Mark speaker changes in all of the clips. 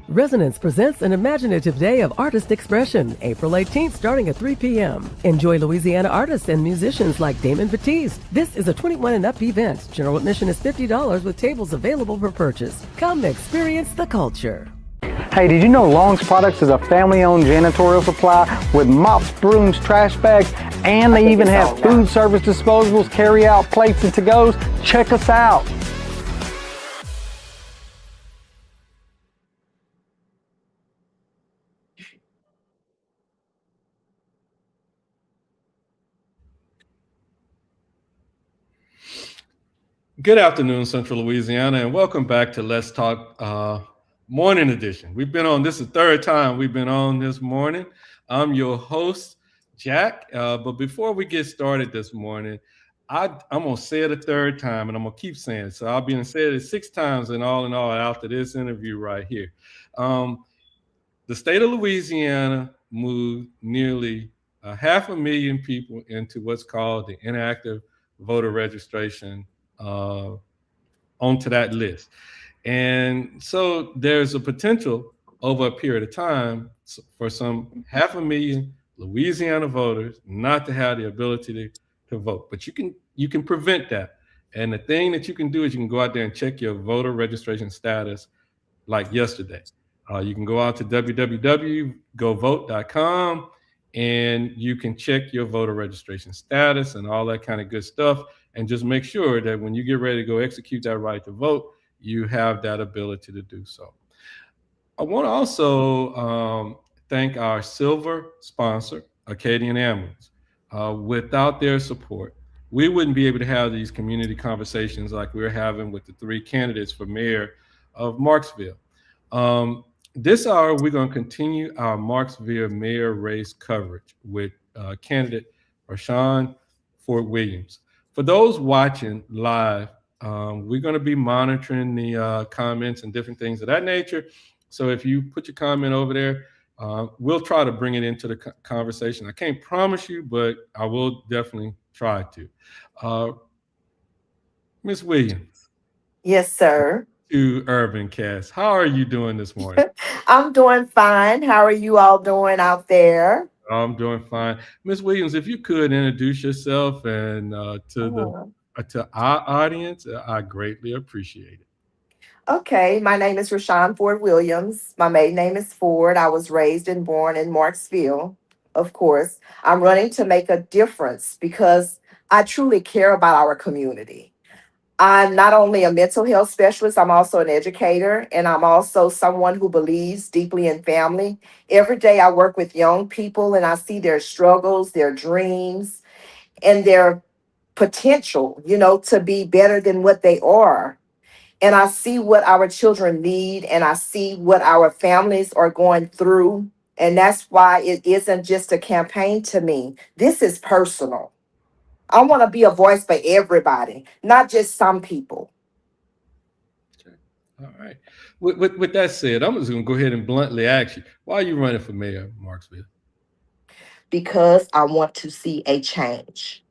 Speaker 1: Resonance presents an imaginative day of artist expression, April 18th starting at 3 p.m. Enjoy Louisiana artists and musicians like Damon Batiste. This is a 21 and up event. General admission is $50 with tables available for purchase. Come experience the culture.
Speaker 2: Hey, did you know Long's Products is a family-owned janitorial supply with mops, brooms, trash bags, and they even have food service disposables, carry-out plates, and to-goes? Check us out.
Speaker 3: Good afternoon, Central Louisiana, and welcome back to Let's Talk Morning Edition. We've been on, this is the third time we've been on this morning. I'm your host, Jack, but before we get started this morning, I'm going to say it a third time, and I'm going to keep saying it. So I'll be going to say it 6 times in all after this interview right here. The state of Louisiana moved nearly 500,000 people into what's called the inactive voter registration onto that list. And so there's a potential over a period of time for some 500,000 Louisiana voters not to have the ability to vote. But you can prevent that. And the thing that you can do is you can go out there and check your voter registration status like yesterday. You can go out to www.govote.com and you can check your voter registration status and all that kind of good stuff. And just make sure that when you get ready to go execute that right to vote, you have that ability to do so. I want to also thank our silver sponsor, Acadian Ambulance. Without their support, we wouldn't be able to have these community conversations like we're having with the 3 candidates for mayor of Marksville. This hour, we're going to continue our Marksville mayor race coverage with candidate Rachone Ford Williams. For those watching live, we're going to be monitoring the comments and different things of that nature. So if you put your comment over there, we'll try to bring it into the conversation. I can't promise you, but I will definitely try to. Ms. Williams.
Speaker 4: Yes, sir.
Speaker 3: To Urban Cast. How are you doing this morning?
Speaker 4: I'm doing fine. How are you all doing out there?
Speaker 3: I'm doing fine. Ms. Williams, if you could introduce yourself and to our audience, I greatly appreciate it.
Speaker 4: Okay, my name is Rachone Ford Williams. My maiden name is Ford. I was raised and born in Marksville, of course. I'm running to make a difference because I truly care about our community. I'm not only a mental health specialist, I'm also an educator, and I'm also someone who believes deeply in family. Every day I work with young people and I see their struggles, their dreams, and their potential, to be better than what they are. And I see what our children need and I see what our families are going through. And that's why it isn't just a campaign to me. This is personal. I want to be a voice for everybody, not just some people.
Speaker 3: Okay. All right. With that said, I'm just going to go ahead and bluntly ask you, why are you running for mayor of Marksville?
Speaker 4: Because I want to see a change.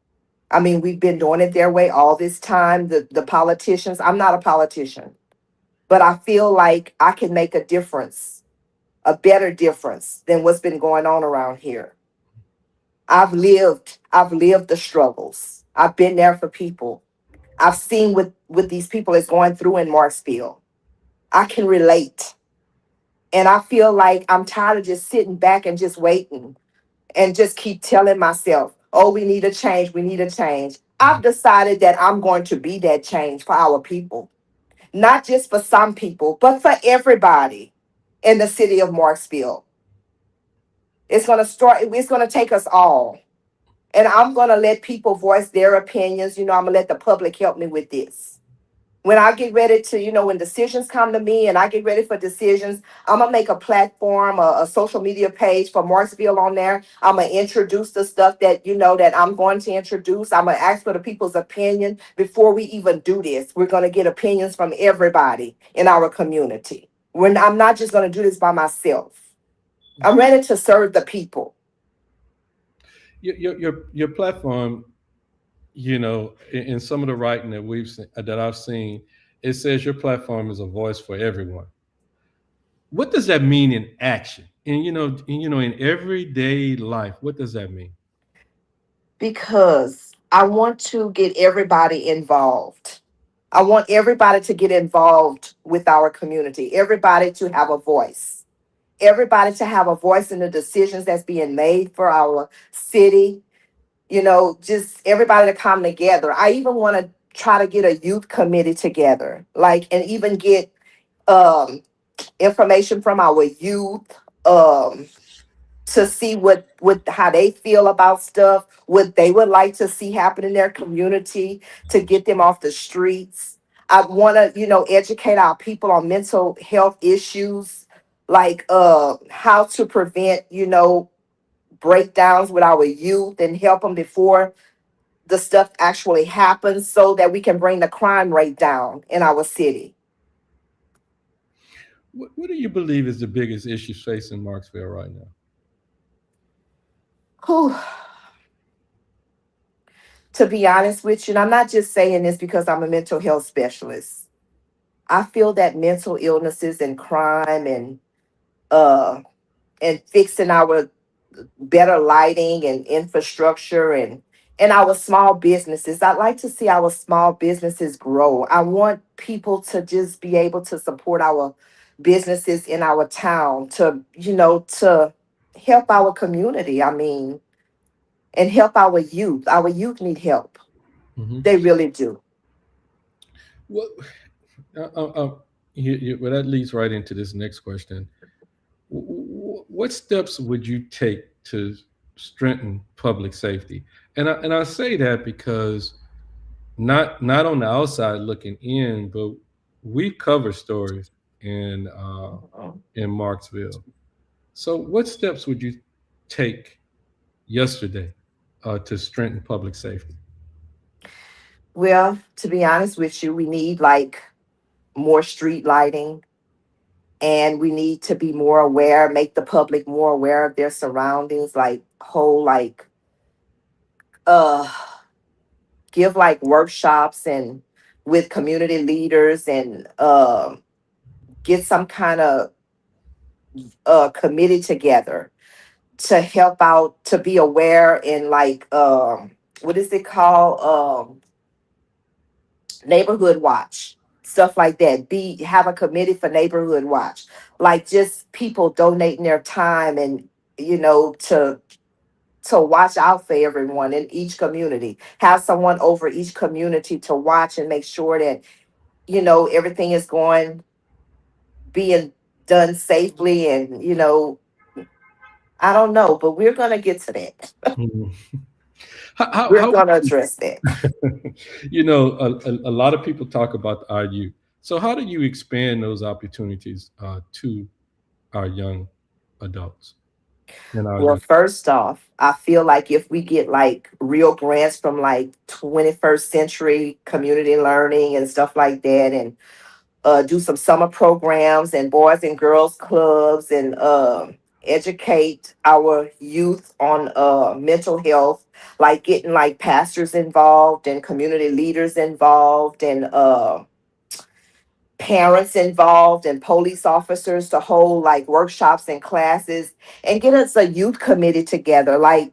Speaker 4: I mean, we've been doing it their way all this time. The politicians, I'm not a politician, but I feel like I can make a difference, a better difference than what's been going on around here. I've lived the struggles. I've been there for people. I've seen what these people is going through in Marksville. I can relate. And I feel like I'm tired of just sitting back and just waiting and just keep telling myself, oh, we need a change. We need a change. I've decided that I'm going to be that change for our people, not just for some people, but for everybody in the city of Marksville. It's going to take us all. And I'm going to let people voice their opinions. I'm going to let the public help me with this. When I get ready to, when decisions come to me and I get ready for decisions, I'm going to make a platform, a social media page for Marksville on there. I'm going to introduce the stuff that, that I'm going to introduce. I'm going to ask for the people's opinion before we even do this. We're going to get opinions from everybody in our community. I'm not just going to do this by myself. I'm ready to serve the people.
Speaker 3: Your platform, in some of the writing that I've seen, it says your platform is a voice for everyone. What does that mean in action? And in everyday life, what does that mean?
Speaker 4: Because I want to get everybody involved. I want everybody to get involved with our community, everybody to have a voice, everybody to have a voice in the decisions that's being made for our city. Just everybody to come together. I even want to try to get a youth committee together, like, and even get um, information from our youth, um, to see what how they feel about stuff, what they would like to see happen in their community to get them off the streets. I want to, educate our people on mental health issues, like how to prevent, breakdowns with our youth and help them before the stuff actually happens so that we can bring the crime rate down in our city.
Speaker 3: What do you believe is the biggest issue facing Marksville right now?
Speaker 4: Whew. To be honest with you, and I'm not just saying this because I'm a mental health specialist. I feel that mental illnesses and crime uh and fixing our better lighting and infrastructure and our small businesses. I'd like to see our small businesses grow. I want people to just be able to support our businesses in our town to, to help our community. I mean, and help our youth. Our youth need help.
Speaker 3: Hmm.
Speaker 4: They really do.
Speaker 3: What, uh, uh, uh, well, that leads right into this next question. What steps would you take to strengthen public safety? And I say that because not on the outside looking in, but we cover stories in in Marksville. So, what steps would you take yesterday to strengthen public safety?
Speaker 4: Well, to be honest with you, we need like more street lighting, and we need to be more aware, make the public more aware of their surroundings, like whole like uh give like workshops and with community leaders and get some kind of committee together to help out to be aware and like what is it called, neighborhood watch, stuff like that. Be have a committee for neighborhood watch, like just people donating their time and, to watch out for everyone in each community. Have someone over each community to watch and make sure that, everything is going being done safely, and, I don't know, but we're going to get to that.
Speaker 3: Mhm. How,
Speaker 4: We're
Speaker 3: how
Speaker 4: going to address that.
Speaker 3: a lot of people talk about our youth. So, how do you expand those opportunities to our young adults and our
Speaker 4: Well,
Speaker 3: youth?
Speaker 4: first off, I feel like if we get like real grants from like 21st century community learning and stuff like that, and do some summer programs and boys and girls clubs, and educate our youth on mental health, like getting like pastors involved and community leaders involved and parents involved and police officers to hold like workshops and classes, and get us a youth committee together, like,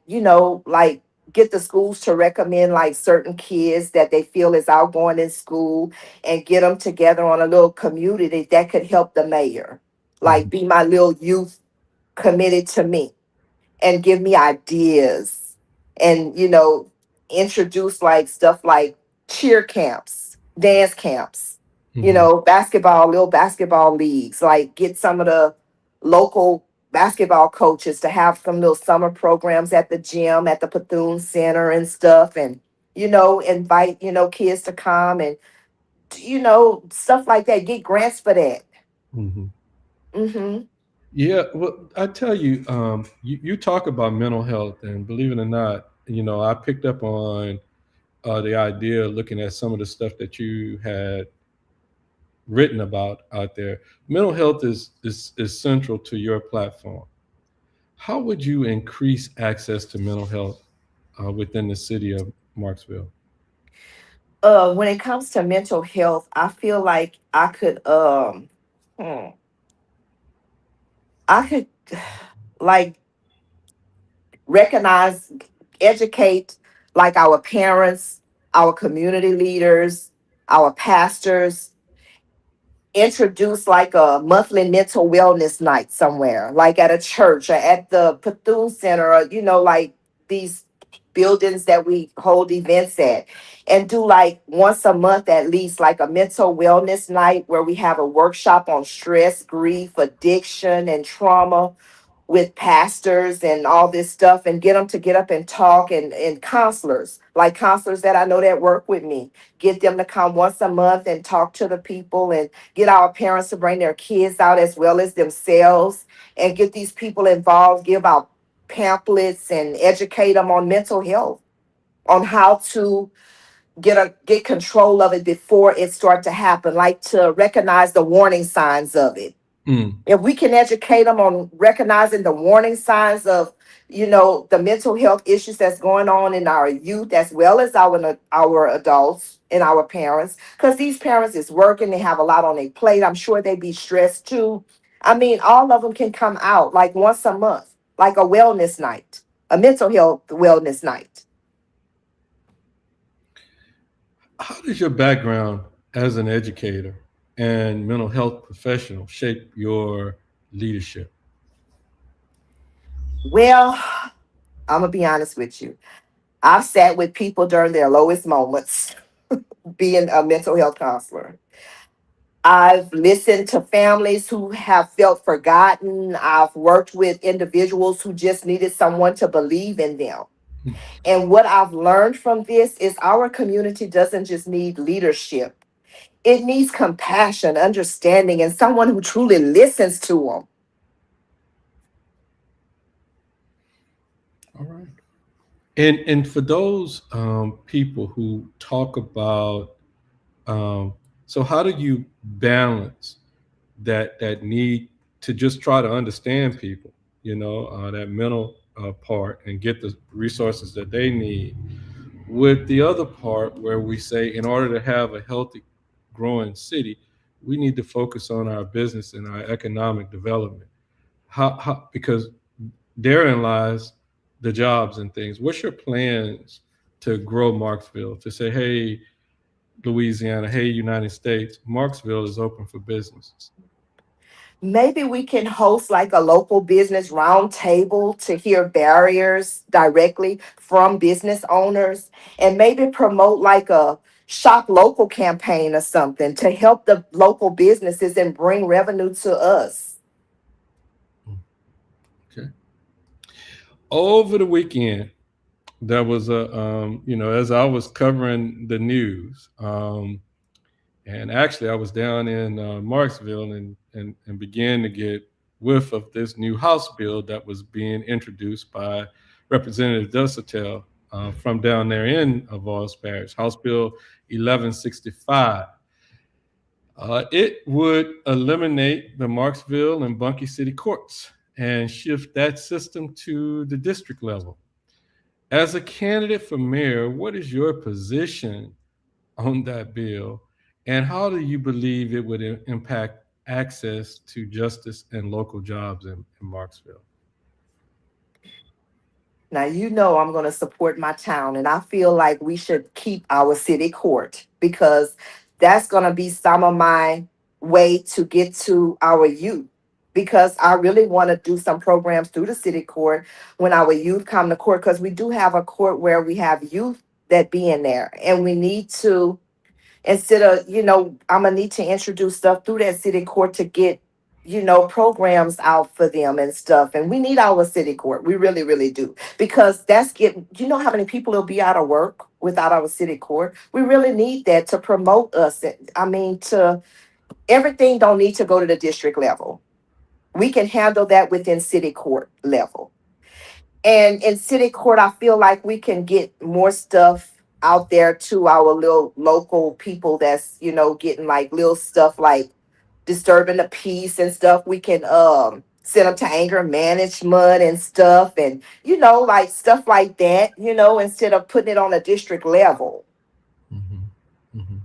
Speaker 4: like get the schools to recommend like certain kids that they feel is outgoing in school, and get them together on a little community that could help the mayor, like
Speaker 3: Mhm.
Speaker 4: be my little youth committed to me and give me ideas, and, introduce like stuff like cheer camps, dance camps,
Speaker 3: Mhm.
Speaker 4: basketball, little basketball leagues, like get some of the local basketball coaches to have some little summer programs at the gym at the Bethune Center and stuff, and, invite, kids to come and, stuff like that, get grants for that.
Speaker 3: Mhm.
Speaker 4: Hmm.
Speaker 3: Yeah, well, I tell you, you talk about mental health, and believe it or not, I picked up on the idea of looking at some of the stuff that you had written about out there. Mental health is central to your platform. How would you increase access to mental health within the city of Marksville?
Speaker 4: When it comes to mental health, I feel like I could hmm, I could like recognize, educate like our parents, our community leaders, our pastors, introduce like a monthly mental wellness night somewhere, like at a church or at the Bethune Center, or like these buildings that we hold events at, and do like once a month at least, like a mental wellness night where we have a workshop on stress, grief, addiction, and trauma with pastors and all this stuff, and get them to get up and talk, and counselors, like counselors that I know that work with me, get them to come once a month and talk to the people, and get our parents to bring their kids out as well as themselves, and get these people involved, give out pamphlets and educate them on mental health, on how to get control of it before it start to happen, like to recognize the warning signs of it.
Speaker 3: Mm.
Speaker 4: If we can educate them on recognizing the warning signs of, the mental health issues that's going on in our youth as well as our adults and our parents, because these parents is working, they have a lot on their plate. I'm sure they be stressed too. I mean, all of them can come out like once a month, like a wellness night, a mental health wellness night.
Speaker 3: How does your background as an educator and mental health professional shape your leadership?
Speaker 4: Well, I'm gonna be honest with you. I've sat with people during their lowest moments, being a mental health counselor. I've listened to families who have felt forgotten. I've worked with individuals who just needed someone to believe in them. And what I've learned from this is our community doesn't just need leadership, it needs compassion, understanding, and someone who truly listens to them.
Speaker 3: All right. And for those people who talk about, so how do you balance that need to just try to understand people, that mental part, and get the resources that they need, with the other part where we say in order to have a healthy, growing city, we need to focus on our business and our economic development. How because therein lies the jobs and things. What's your plans to grow Marksville? To say, hey, Louisiana, hey, United States, Marksville is open for business.
Speaker 4: Maybe we can host like a local business roundtable to hear barriers directly from business owners, and maybe promote like a shop local campaign or something to help the local businesses and bring revenue to us.
Speaker 3: Okay. Over the weekend, there was as I was covering the news, and actually I was down in Marksville, and began to get whiff of this new House bill that was being introduced by Representative Dusatel from down there in Vols Parish, House Bill 1165. It would eliminate the Marksville and Bunkie City courts and shift that system to the district level. As a candidate for mayor, what is your position on that bill, and how do you believe it would impact access to justice and local jobs in Marksville?
Speaker 4: Now, I'm going to support my town, and I feel like we should keep our city court because that's going to be some of my way to get to our youth. Because I really want to do some programs through the city court when our youth come to court, because we do have a court where we have youth that be in there, and we need to, instead of, I'm gonna need to introduce stuff through that city court to get, programs out for them and stuff. And we need our city court. We really, really do. Because that's getting, how many people will be out of work without our city court? We really need that to promote us. I mean, to everything don't need to go to the district level. We can handle that within city court level. And in city court, I feel like we can get more stuff out there to our little local people that's, getting like little stuff like disturbing the peace and stuff. We can send them to anger management and stuff, and like stuff like that, instead of putting it on a district level.
Speaker 3: Mm-hmm. Mm-hmm.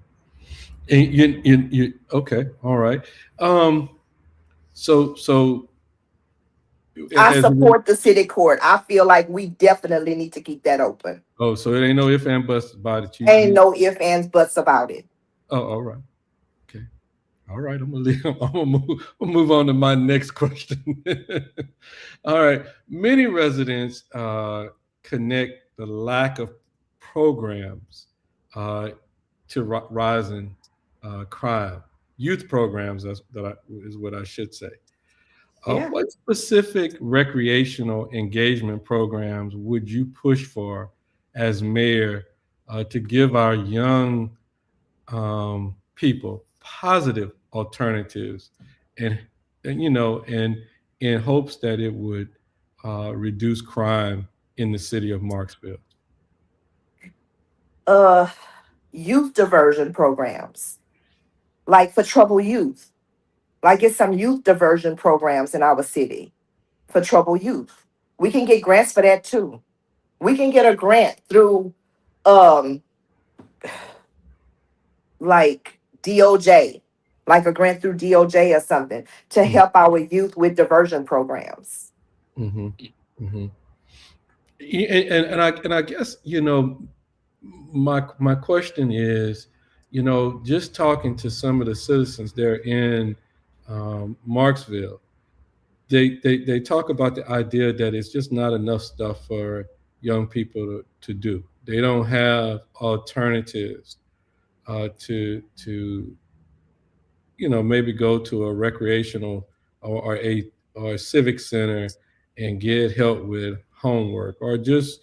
Speaker 3: And you okay, all right. So
Speaker 4: I
Speaker 3: As in,
Speaker 4: support the city court. I feel like we definitely need to keep that open.
Speaker 3: oh, so it ain't no if and buts about it.
Speaker 4: Ain't no ifs, ands, buts about it.
Speaker 3: Oh, all right. Okay. All right. I'm gonna leave. I'm gonna move on to my next question. All right. Many residents connect the lack of programs uh, to rising crime. Youth programs, is what I should say.
Speaker 4: Yeah.
Speaker 3: What specific recreational engagement programs would you push for as mayor to give our young people positive alternatives, and, and in hopes that it would reduce crime in the city of Marksville?
Speaker 4: Uh, Youth diversion programs, like for troubled youth. Like get some youth diversion programs in our city for troubled youth. We can get grants for that too. We can get a grant through um like DOJ, like a grant through DOJ or something to help our youth with diversion programs.
Speaker 3: Mm-hmm. Mm-hmm. And I guess my question is, just talking to some of the citizens there in Marksville, they talk about the idea that it's just not enough stuff for young people to do. They don't have alternatives to maybe go to a recreational or a civic center and get help with homework, or just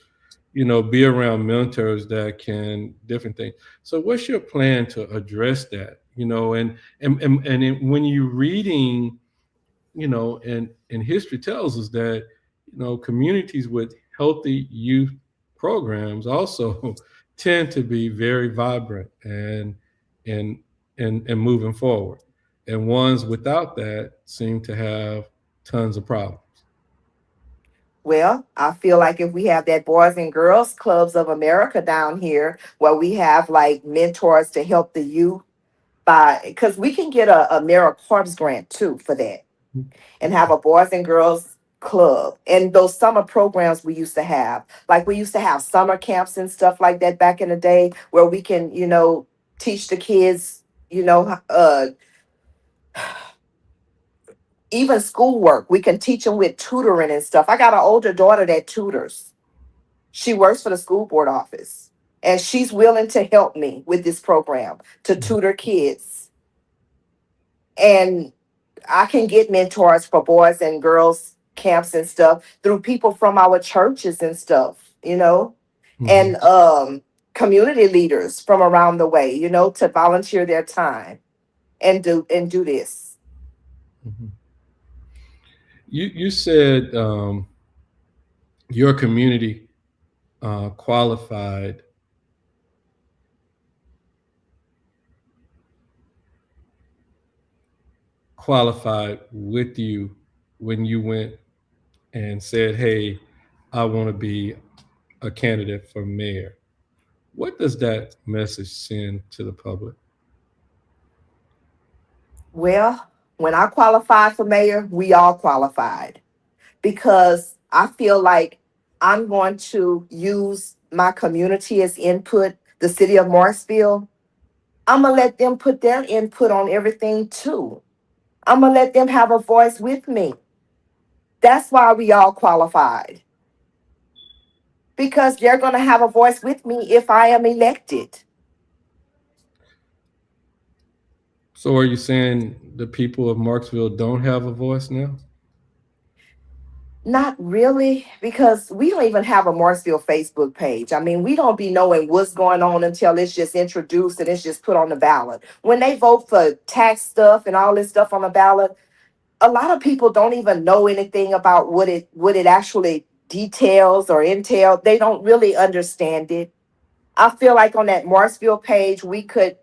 Speaker 3: be around mentors that can different things. So what's your plan to address that? When you're reading, and history tells us that communities with healthy youth programs also tend to be very vibrant and and moving forward, and ones without that seem to have tons of problems.
Speaker 4: Well, I feel like if we have that Boys and Girls Clubs of America down here, where we have like mentors to help the youth by, because we can get a Mayoral Corps grant too for that, and have a Boys and Girls Club. And those summer programs we used to have, like we used to have summer camps and stuff like that back in the day, where we can, teach the kids, you know, uh, even schoolwork. We can teach them with tutoring and stuff. I got an older daughter that tutors. She works for the school board office, and she's willing to help me with this program to tutor kids. And I can get mentors for boys and girls camps and stuff through people from our churches and stuff,
Speaker 3: Mm-hmm.
Speaker 4: and community leaders from around the way, to volunteer their time and do this.
Speaker 3: Mm-hmm. You said your community qualified with you when you went and said, "Hey, I want to be a candidate for mayor." What does that message send to the public?
Speaker 4: Well, when I qualified for mayor, we all qualified, because I feel like I'm going to use my community as input, the city of Marksville. I'm going to let them put their input on everything too. I'm going to let them have a voice with me. That's why we all qualified, because they're going to have a voice with me if I am elected.
Speaker 3: So, are you saying the people of Marksville don't have a voice now?
Speaker 4: Not really, because we don't even have a Marksville Facebook page. I mean, we don't be knowing what's going on until it's just introduced and it's just put on the ballot. When they vote for tax stuff and all this stuff on the ballot, a lot of people don't even know anything about what it actually details or entails. They don't really understand it. I feel like on that Marksville page, we could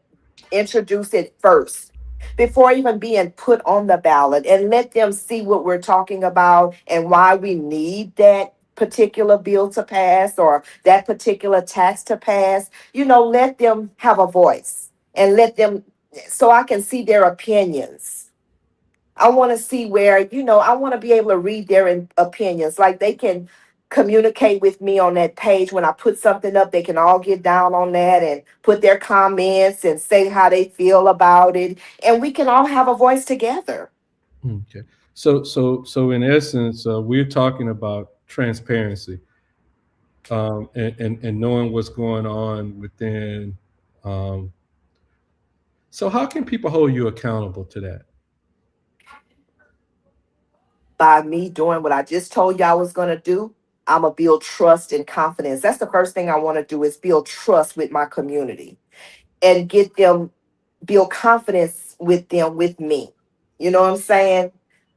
Speaker 4: introduce it first before even being put on the ballot, and let them see what we're talking about and why we need that particular bill to pass or that particular tax to pass. Let them have a voice, and let them, so I can see their opinions. I want to see where, I want to be able to read their opinions. Like they can communicate with me on that page. When I put something up, they can all get down on that and put their comments and say how they feel about it. And we can all have a voice together.
Speaker 3: Okay. So in essence, we're talking about transparency, and knowing what's going on within. Um, so how can people hold you accountable to that?
Speaker 4: By me doing what I just told you I was going to do, I'm going to build trust and confidence. That's the first thing I want to do is build trust with my community and get them, build confidence with them, with me. You know what I'm saying?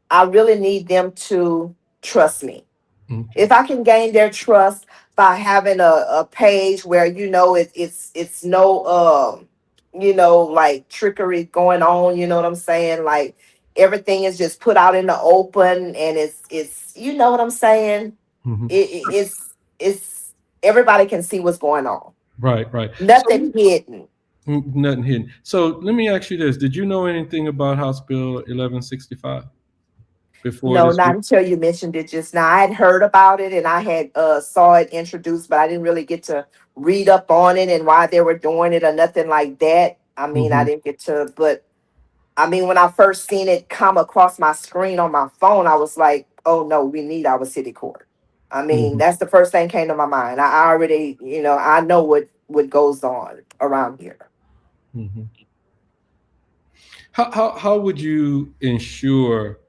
Speaker 4: I really need them to trust me.
Speaker 3: Okay.
Speaker 4: If I can gain their trust by having a page where it's no like trickery going on, you know what I'm saying? Like everything is just put out in the open and it's you know what I'm saying?
Speaker 3: Hmm.
Speaker 4: It's everybody can see what's going on.
Speaker 3: Right, right.
Speaker 4: Nothing hidden.
Speaker 3: Nothing hidden. So let me ask you this: did you know anything about House Bill 1165 before
Speaker 4: No,
Speaker 3: this?
Speaker 4: not until you mentioned it just now. I had heard about it and I had saw it introduced, but I didn't really get to read up on it and why they were doing it or nothing like that. I mean, I
Speaker 3: Hmm.
Speaker 4: didn't get to, but I mean, when I first seen it come across my screen on my phone, I was like, "Oh no, we need our city court." I mean,
Speaker 3: Hmm.
Speaker 4: that's the first thing came to my mind. I already, I know what goes on around here.
Speaker 3: Hmm. How would you ensure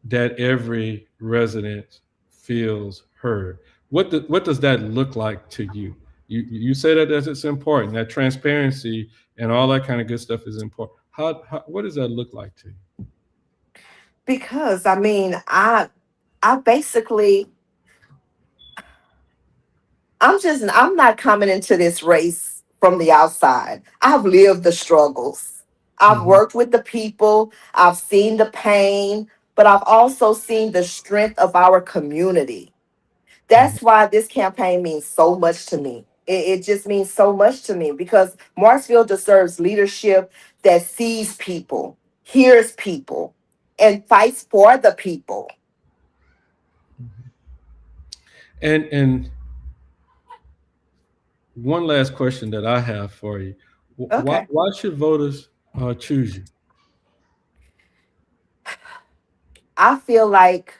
Speaker 3: that every resident feels heard? What does that look like to you? You say that it's important, that transparency and all that kind of good stuff is important. What does that look like to you?
Speaker 4: Because I mean, I basically I'm not coming into this race from the outside. I've lived the struggles. I've
Speaker 3: Hmm.
Speaker 4: worked with the people. I've seen the pain, but I've also seen the strength of our community. That's why this campaign means so much to me. It just means so much to me because Marksville deserves leadership that sees people, hears people, and fights for the people.
Speaker 3: And one last question that I have for you:
Speaker 4: Okay.
Speaker 3: why should voters choose you?
Speaker 4: I feel like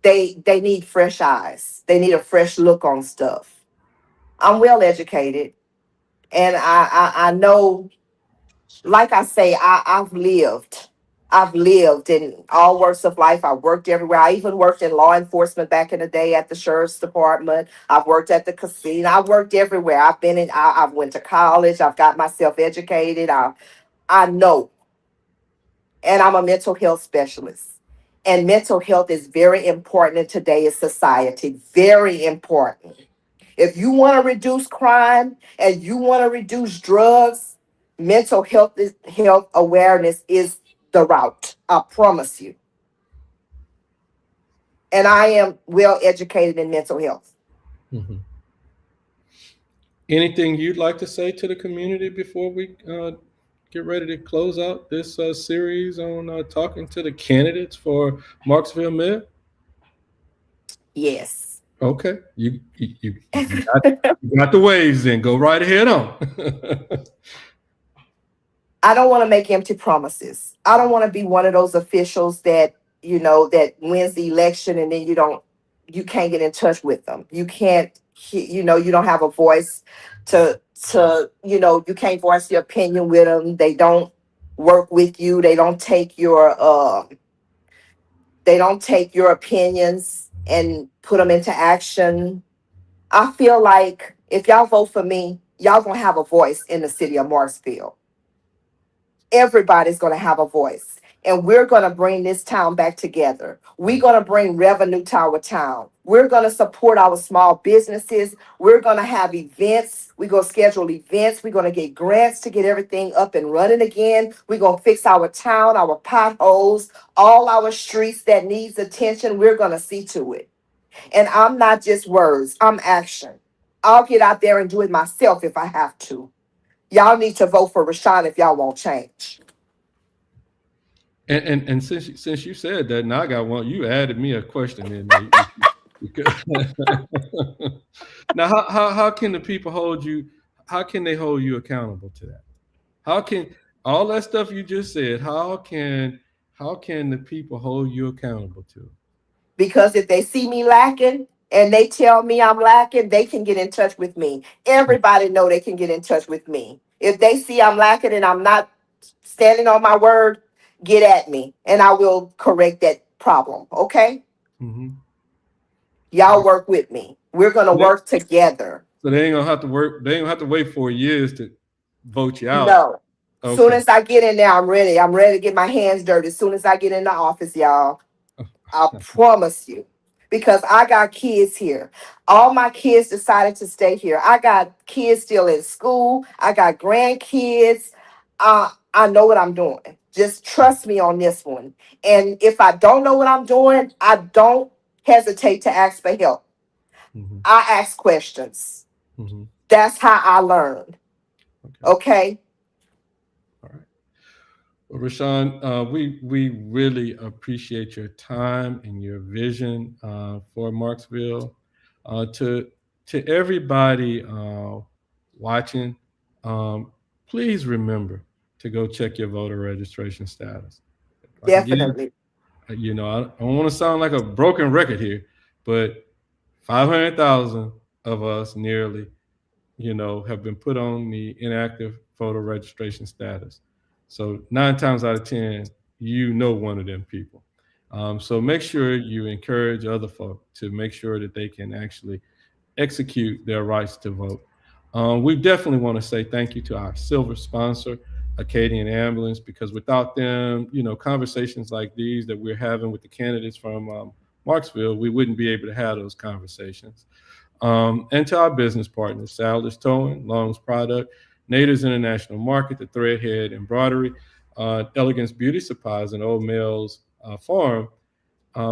Speaker 4: they need fresh eyes. They need a fresh look on stuff. I'm well educated, and I know, like I say, I've lived in all works of life. I worked everywhere. I even worked in law enforcement back in the day at the sheriff's department. I've worked at the casino. I worked everywhere. I've been in. I've went to college. I've got myself educated. I know, and I'm a mental health specialist. And mental health is very important in today's society. Very important. If you want to reduce crime and you want to reduce drugs, health awareness is the route. I promise you. And I am well educated in mental health.
Speaker 3: Hmm. Anything you'd like to say to the community before we get ready to close out this series on talking to the candidates for Marksville Mayor?
Speaker 4: Yes.
Speaker 3: Okay, you got the waves. Then go right ahead on.
Speaker 4: I don't want to make empty promises. I don't want to be one of those officials that, that wins the election and then you can't get in touch with them. You can't, you don't have a voice you can't voice your opinion with them. They don't work with you. They don't take your opinions and put them into action. I feel like if y'all vote for me, y'all gonna have a voice in the city of Marksville. Everybody's going to have a voice. And we're going to bring this town back together. We're going to bring revenue to our town. We're going to support our small businesses. We're going to have events. We're going to schedule events. We're going to get grants to get everything up and running again. We're going to fix our town, our potholes, all our streets that needs attention. We're going to see to it. And I'm not just words, I'm action. I'll get out there and do it myself if I have to. Y'all need to vote for Rachone if y'all want change.
Speaker 3: And since you said that, now I got one. You added me a question in there. Now, how can the people hold you? How can they hold you accountable to that? How can all that stuff you just said? How can the people hold you accountable to it?
Speaker 4: Because if they see me lacking and they tell me I'm lacking, they can get in touch with me. Everybody know they can get in touch with me. If they see I'm lacking and I'm not standing on my word, get at me and I will correct that problem. Okay?
Speaker 3: Mm-hmm.
Speaker 4: Y'all work with me. We're gonna work together.
Speaker 3: So they ain't gonna have to work. They ain't gonna have to wait 4 years to vote you out.
Speaker 4: No. Soon
Speaker 3: Okay.
Speaker 4: as I get in there, I'm ready. I'm ready to get my hands dirty. As soon as I get in the office, y'all. I promise you. Because I got kids here. All my kids decided to stay here. I got kids still in school. I got grandkids. I know what I'm doing. Just trust me on this one. And if I don't know what I'm doing, I don't hesitate to ask for help.
Speaker 3: Mm-hmm.
Speaker 4: I ask questions.
Speaker 3: Mm-hmm.
Speaker 4: That's how I learn. Okay?
Speaker 3: All right. Well, Rachone, we really appreciate your time and your vision for Marksville. To everybody watching, please remember to go check your voter registration status. Again,
Speaker 4: Definitely.
Speaker 3: I don't want to sound like a broken record here, but 500,000 of us nearly, have been put on the inactive voter registration status. So 9 times out of 10, one of them people. So make sure you encourage other folk to make sure that they can actually execute their rights to vote. We definitely want to say thank you to our silver sponsor, Acadian Ambulance, because without them, conversations like these that we're having with the candidates from Marksville, we wouldn't be able to have those conversations. And to our business partners, Salvage Towing, Long's Product, Nader's International Market, the Threadhead Embroidery, Elegance Beauty Supplies, and Old Mills Farm.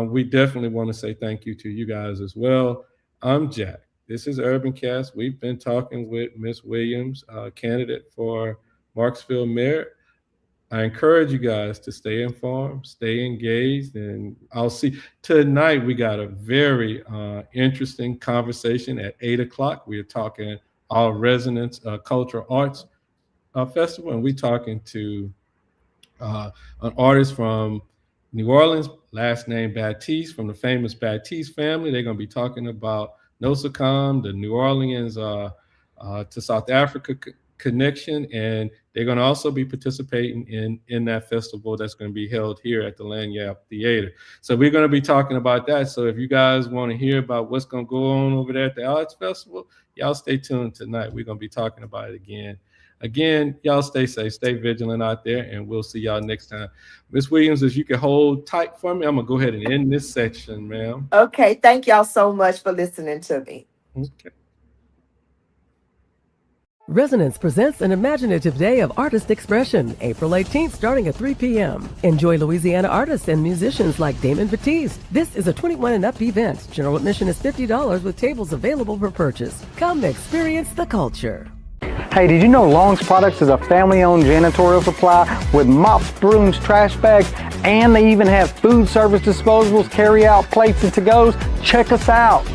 Speaker 3: We definitely want to say thank you to you guys as well. I'm Jack. This is Urban Cast. We've been talking with Ms. Williams, candidate for Marksville Mayor. I encourage you guys to stay informed, stay engaged, and I'll see. Tonight, we got a very interesting conversation at 8 o'clock. We are talking Our Resonance Cultural Arts Festival, and we're talking to an artist from New Orleans, last name Baptiste, from the famous Baptiste family. They're going to be talking about Nosacom, the New Orleans to South Africa connection, and they're going to also be participating in that festival that's going to be held here at the Lanyard Theater. So we're going to be talking about that. So if you guys want to hear about what's going to go on over there at the Arts Festival, y'all stay tuned tonight. We're going to be talking about it again. Again, y'all stay safe, stay vigilant out there, and we'll see y'all next time. Ms. Williams, if you can hold tight for me, I'm going to go ahead and end this section, ma'am.
Speaker 4: Okay. Thank y'all so much for listening to me.
Speaker 3: Okay.
Speaker 1: Resonance presents an imaginative day of artist expression, April 18th, starting at 3 p.m. Enjoy Louisiana artists and musicians like Damon Batiste. This is a 21 and up event. General admission is $50 with tables available for purchase. Come experience the culture.
Speaker 2: Hey, did you know Long's Products is a family-owned janitorial supply with mops, brooms, trash bags, and they even have food service disposables, carry-out plates, and to-goes? Check us out.